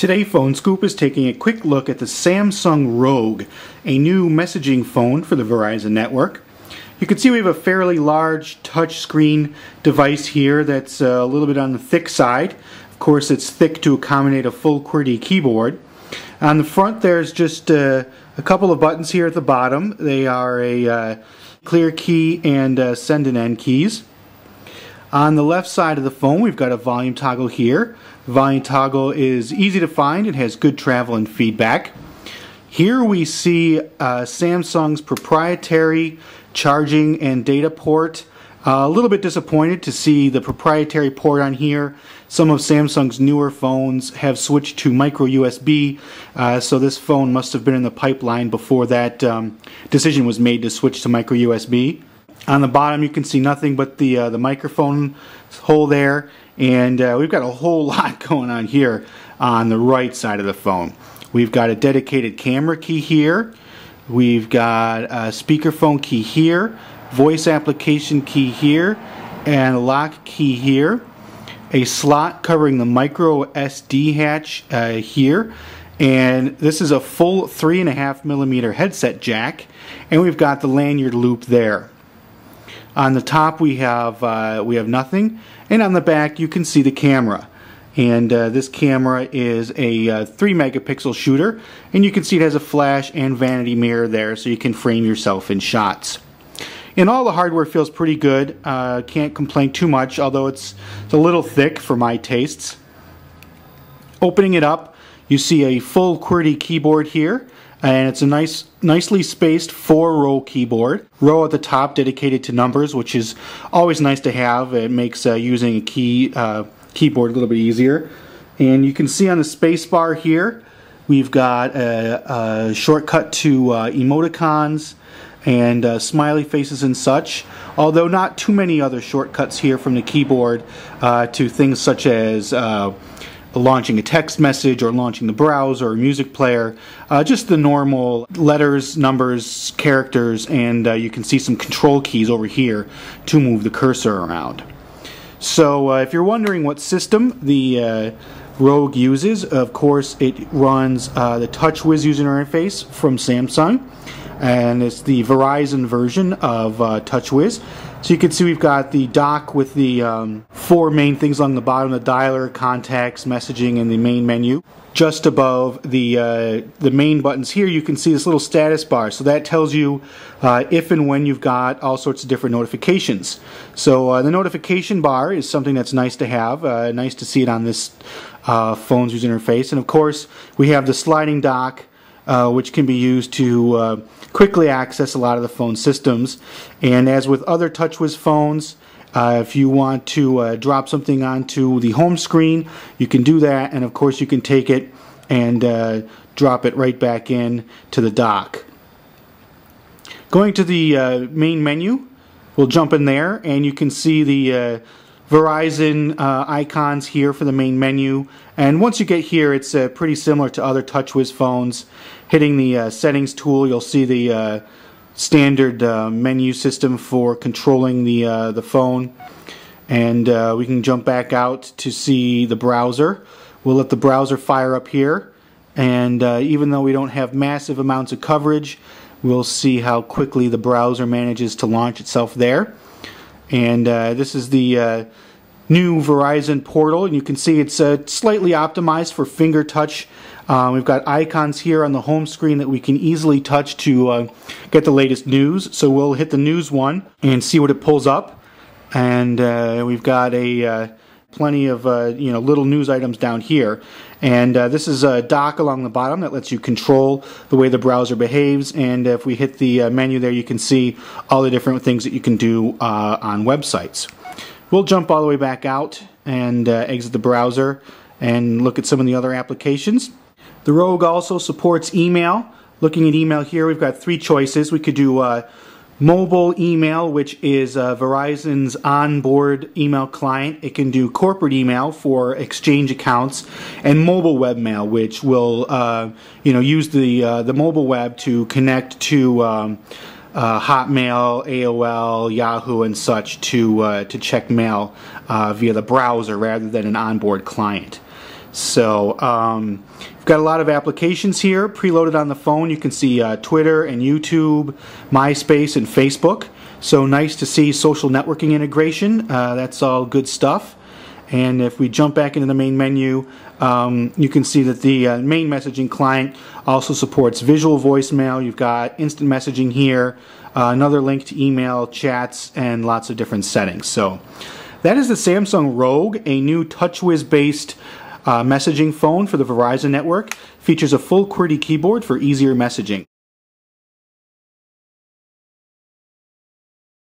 Today, Phone Scoop is taking a quick look at the Samsung Rogue, a new messaging phone for the Verizon network. You can see we have a fairly large touchscreen device here that's a little bit on the thick side. Of course, it's thick to accommodate a full QWERTY keyboard. On the front, there's just a couple of buttons here at the bottom. They are a clear key and send and end keys. On the left side of the phone, we've got a volume toggle here. The volume toggle is easy to find. It has good travel and feedback. Here we see Samsung's proprietary charging and data port. A little bit disappointed to see the proprietary port on here. Some of Samsung's newer phones have switched to micro USB, so this phone must have been in the pipeline before that decision was made to switch to micro USB. On the bottom you can see nothing but the microphone hole there, and we've got a whole lot going on here on the right side of the phone. We've got a dedicated camera key here, we've got a speakerphone key here, voice application key here, and a lock key here, a slot covering the micro SD hatch here, and this is a full 3.5mm headset jack, and we've got the lanyard loop there. On the top we have nothing, and on the back you can see the camera. And this camera is a 3-megapixel shooter, and you can see it has a flash and vanity mirror there, so you can frame yourself in shots. And all the hardware feels pretty good. Can't complain too much, although it's a little thick for my tastes. Opening it up, you see a full QWERTY keyboard here. And it's a nicely spaced 4-row keyboard. Row at the top dedicated to numbers, which is always nice to have. It makes using a keyboard a little bit easier. And you can see on the space bar here, we've got a shortcut to emoticons and smiley faces and such. Although not too many other shortcuts here from the keyboard to things such as launching a text message or launching the browser or music player. Just the normal letters, numbers, characters, and you can see some control keys over here to move the cursor around. So if you're wondering what system the Rogue uses, of course it runs the TouchWiz user interface from Samsung, and it's the Verizon version of TouchWiz. So you can see we've got the dock with the 4 main things along the bottom: the dialer, contacts, messaging, and the main menu. Just above the main buttons here, you can see this little status bar. So that tells you if and when you've got all sorts of different notifications. So the notification bar is something that's nice to have. Nice to see it on this phone's user interface. And of course, we have the sliding dock, which can be used to quickly access a lot of the phone systems. And as with other TouchWiz phones, if you want to drop something onto the home screen, you can do that, and of course you can take it and drop it right back in to the dock. Going to the main menu, we'll jump in there, and you can see the Verizon icons here for the main menu. And once you get here, it's pretty similar to other TouchWiz phones. Hitting the settings tool, you'll see the standard menu system for controlling the phone, and we can jump back out to see the browser. We'll let the browser fire up here, and even though we don't have massive amounts of coverage, we'll see how quickly the browser manages to launch itself there. And this is the new Verizon portal, and you can see it's slightly optimized for finger touch. We've got icons here on the home screen that we can easily touch to get the latest news. So we'll hit the news one and see what it pulls up. And we've got plenty of little news items down here. And this is a dock along the bottom that lets you control the way the browser behaves. And if we hit the menu there, you can see all the different things that you can do on websites. We'll jump all the way back out and exit the browser and look at some of the other applications. The Rogue also supports email. Looking at email here, we've got 3 choices. We could do mobile email, which is Verizon's onboard email client. It can do corporate email for exchange accounts, and mobile webmail, which will use the mobile web to connect to Hotmail, AOL, Yahoo, and such to check mail via the browser rather than an onboard client. So we've got a lot of applications here preloaded on the phone. You can see Twitter and YouTube, MySpace and Facebook. So nice to see social networking integration. That's all good stuff. And if we jump back into the main menu, you can see that the main messaging client also supports visual voicemail. You've got instant messaging here, another link to email, chats, and lots of different settings. So that is the Samsung Rogue, a new TouchWiz-based messaging phone for the Verizon network. Features a full QWERTY keyboard for easier messaging.